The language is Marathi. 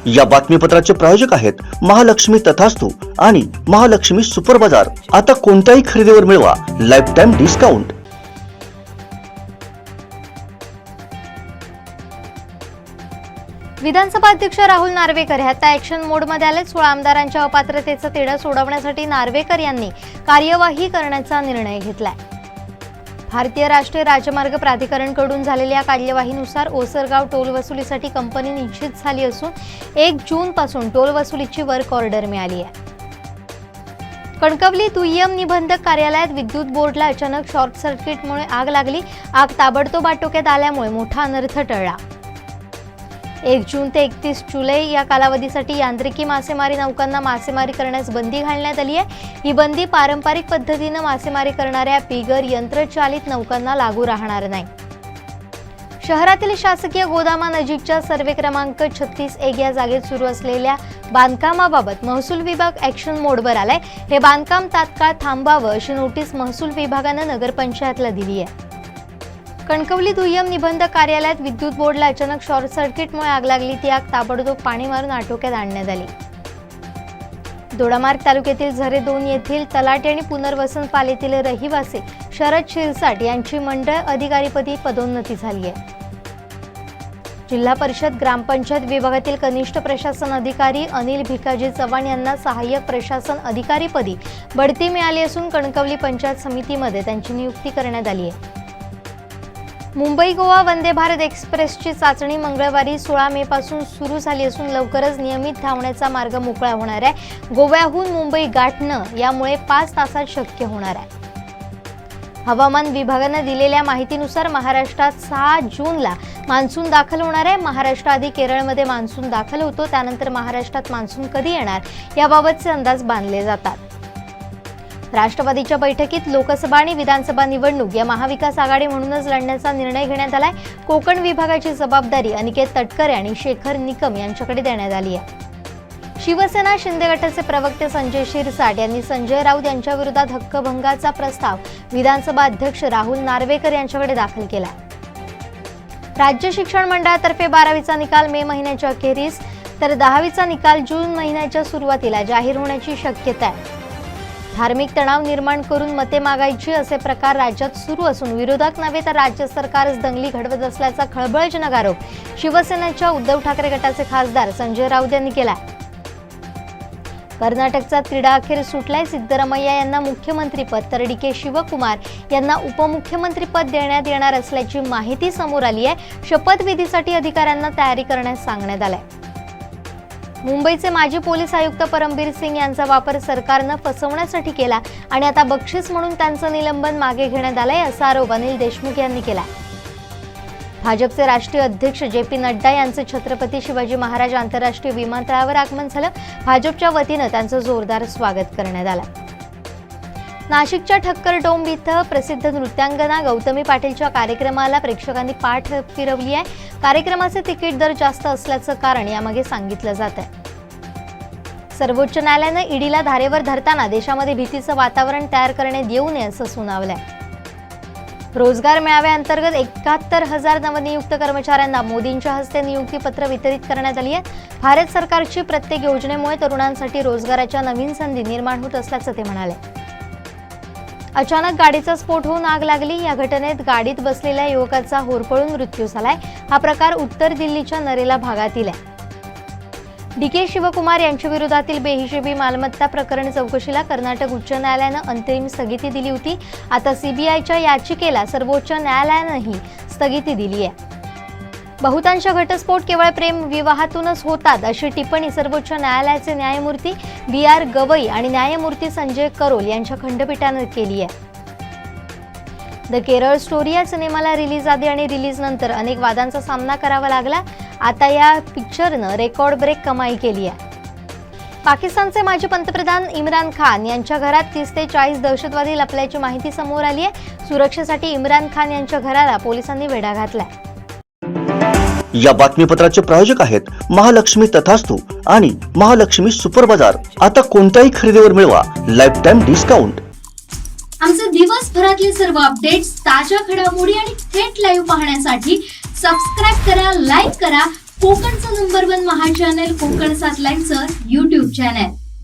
या बातमीपत्राचे प्रायोजक आहेत महालक्ष्मी तथास्तु आणि महालक्ष्मी सुपर बाजार। आता कोणत्याही खरेदीवर मिळवा लाइफ टाइम डिस्काउंट। विधानसभा अध्यक्ष राहुल नार्वेकर हे आता ॲक्शन मोडमध्ये आले। 16 आमदारांच्या अपात्रतेचा तिढा सोडवण्यासाठी नार्वेकर यांनी कार्यवाही करण्याचा निर्णय घेतलाय। भारतीय राष्ट्रीय राजमार्ग प्राधिकरणकडून झालेल्या कार्यवाहीनुसार ओसरगाव टोल वसुलीसाठी कंपनी निश्चित झाली असून 1 जून पासून टोल वसुलीची वर्क ऑर्डर मिळाली आहे। कणकवली दुय्यम निबंधक कार्यालयात विद्युत बोर्डला अचानक शॉर्ट सर्किटमुळे आग लागली। आग ताबडतोब आटोक्यात आल्यामुळे मोठा अनर्थ टळला। 1 जून ते 31 जुलै या कालावधीसाठी यांत्रिकी मासेमारी नौकांना मासेमारी करण्यास बंदी घालण्यात आली आहे। ही बंदी पारंपरिक पद्धतीने मासेमारी करणाऱ्या बिगर यंत्रचालित नौकांना लागू राहणार नाही। शहरातील शासकीय गोदामानजीकच्या सर्वे क्रमांक 36 या जागेत सुरू असलेल्या बांधकामाबाबत महसूल विभाग ॲक्शन मोडवर आलाय। हे बांधकाम तात्काळ थांबावं अशी नोटीस महसूल विभागाने नगरपंचायतला दिली आहे। कणकवली दुय्यम निबंधक कार्यालयात विद्युत बोर्डला अचानक शॉर्ट सर्किटमुळे आग लागली। ती आग ताबडतोब पाणी मारून आटोक्यात आणण्यात आली। दोडामार्ग तालुक्यातील झरे 2 येथील तलाठी आणि पुनर्वसन पालिकेतील रहिवासी शरद शिरसाट यांची मंडळ अधिकारीपदी पदोन्नती झाली आहे। जिल्हा परिषद ग्रामपंचायत विभागातील कनिष्ठ प्रशासन अधिकारी अनिल भिकाजी चव्हाण यांना सहाय्यक प्रशासन अधिकारीपदी बढती मिळाली असून कणकवली पंचायत समितीमध्ये त्यांची नियुक्ती करण्यात आली आहे। मुंबई गोवा वंदे भारत एक्सप्रेसची चाचणी मंगळवारी 16 मे पासून सुरू झाली असून लवकरच नियमित धावण्याचा मार्ग मोकळा होणार आहे। गोव्याहून मुंबई गाठणं यामुळे 5 तासात शक्य होणार आहे। हवामान विभागाने दिलेल्या माहितीनुसार महाराष्ट्रात 6 जूनला मान्सून दाखल होणार आहे। महाराष्ट्राआधी केरळमध्ये मान्सून दाखल होतो, त्यानंतर महाराष्ट्रात मान्सून कधी येणार याबाबतचे अंदाज बांधले जातात। राष्ट्रवादीच्या बैठकीत लोकसभा आणि विधानसभा निवडणूक या महाविकास आघाडी म्हणूनच लढण्याचा निर्णय घेण्यात आलाय। कोकण विभागाची जबाबदारी अनिकेत तटकरे आणि शेखर निकम यांच्याकडे देण्यात आली आहे। शिवसेना शिंदे गटाचे प्रवक्ते संजय शिरसाट यांनी संजय राऊत यांच्या विरोधात हक्कभंगाचा प्रस्ताव विधानसभा अध्यक्ष राहुल नार्वेकर यांच्याकडे दाखल केला। राज्य शिक्षण मंडळातर्फे 12वीचा निकाल मे महिन्याच्या अखेरीस तर 10वीचा निकाल जून महिन्याच्या सुरुवातीला जाहीर होण्याची शक्यता आहे। धार्मिक तणाव निर्माण करून मते मागायची असे प्रकार राज्यात सुरू असून विरोधक नव्हे तर राज्य सरकारच दंगली घडवत असल्याचा खळबळजनक आरोप शिवसेनेच्या उद्धव ठाकरे गटाचे खासदार संजय राऊत यांनी केला। कर्नाटकचा तिढा अखेर सुटलाय। सिद्धरामय्या यांना मुख्यमंत्रीपद तर DK शिवकुमार यांना उपमुख्यमंत्रीपद देण्यात येणार असल्याची माहिती समोर आली आहे। शपथविधीसाठी अधिकाऱ्यांना तयारी करण्यास सांगण्यात आलंय। मुंबईचे माजी पोलीस आयुक्त परमबीर सिंग यांचा वापर सरकारनं फसवण्यासाठी केला आणि आता बक्षीस म्हणून त्यांचं निलंबन मागे घेण्यात आलंय असा आरोप अनिल देशमुख यांनी केला। भाजपचे राष्ट्रीय अध्यक्ष JP नड्डा यांचे छत्रपती शिवाजी महाराज आंतरराष्ट्रीय विमानतळावर आगमन झालं। भाजपच्या वतीनं त्यांचं जोरदार स्वागत करण्यात आलं। नाशिकच्या ठक्कर डोंब इथं प्रसिद्ध नृत्यांगना गौतमी पाटीलच्या कार्यक्रमाला प्रेक्षकांनी पाठ फिरवली आहे। कार्यक्रमाचे तिकीट दर जास्त असल्याचं कारण यामागे सांगितलं जात आहे। सर्वोच्च न्यायालयाने ईडीला धारेवर धरताना देशामध्ये भीतीचं वातावरण तयार करण्यात येऊ नये असं सुनावलंय। रोजगार मेळाव्याअंतर्गत 71,000 नवनियुक्त कर्मचाऱ्यांना मोदींच्या हस्ते नियुक्तीपत्र वितरित करण्यात आली आहे। भारत सरकारची प्रत्येक योजनेमुळे तरुणांसाठी रोजगाराच्या नवीन संधी निर्माण होत असल्याचं ते म्हणाले। अचानक गाडीचा स्फोट होऊन आग लागली। या घटनेत गाडीत बसलेल्या युवकाचा होरपळून मृत्यू झालाय। हा प्रकार उत्तर दिल्लीच्या नरेला भागातील आहे। DK शिवकुमार यांच्या विरोधातील बेहिशेबी मालमत्ता प्रकरण चौकशीला कर्नाटक उच्च न्यायालयानं अंतिम स्थगिती दिली होती। आता CBIच्या याचिकेला सर्वोच्च न्यायालयानंही स्थगिती दिली आहे। बहुतांश घटस्फोट केवळ प्रेम विवाहातूनच होतात अशी टिप्पणी सर्वोच्च न्यायालयाचे न्यायमूर्ती BR गवई आणि न्यायमूर्ती संजय करोल यांच्या खंडपीठाने केली आहे। द केरळ स्टोरी या सिनेमाला रिलीज आधी आणि रिलीज नंतर अनेक वादांचा सामना करावा लागला। आता या पिक्चरनं रेकॉर्ड ब्रेक कमाई केली आहे। पाकिस्तानचे माजी पंतप्रधान इम्रान खान यांच्या घरात 30 ते 40 दहशतवादी लपल्याची माहिती समोर आली आहे। सुरक्षेसाठी इम्रान खान यांच्या घराला पोलिसांनी वेढा घातलाय। या बातमीपत्राचे प्रायोजक आहेत महालक्ष्मी तथास्तु आणि महालक्ष्मी सुपर बाजार। आता कोणत्याही खरेदीवर मिळवा लाइफ टाइम डिस्काउंट। आमचे दिवसभरातले सर्व अपडेट्स, ताज्या घडामोडी आणि थेट लाईव्ह पाहण्यासाठी सबस्क्राइब करा, लाईक करा, कोकणचं नंबर 1 महा चॅनल कोकण सात लाईनचं YouTube चॅनल.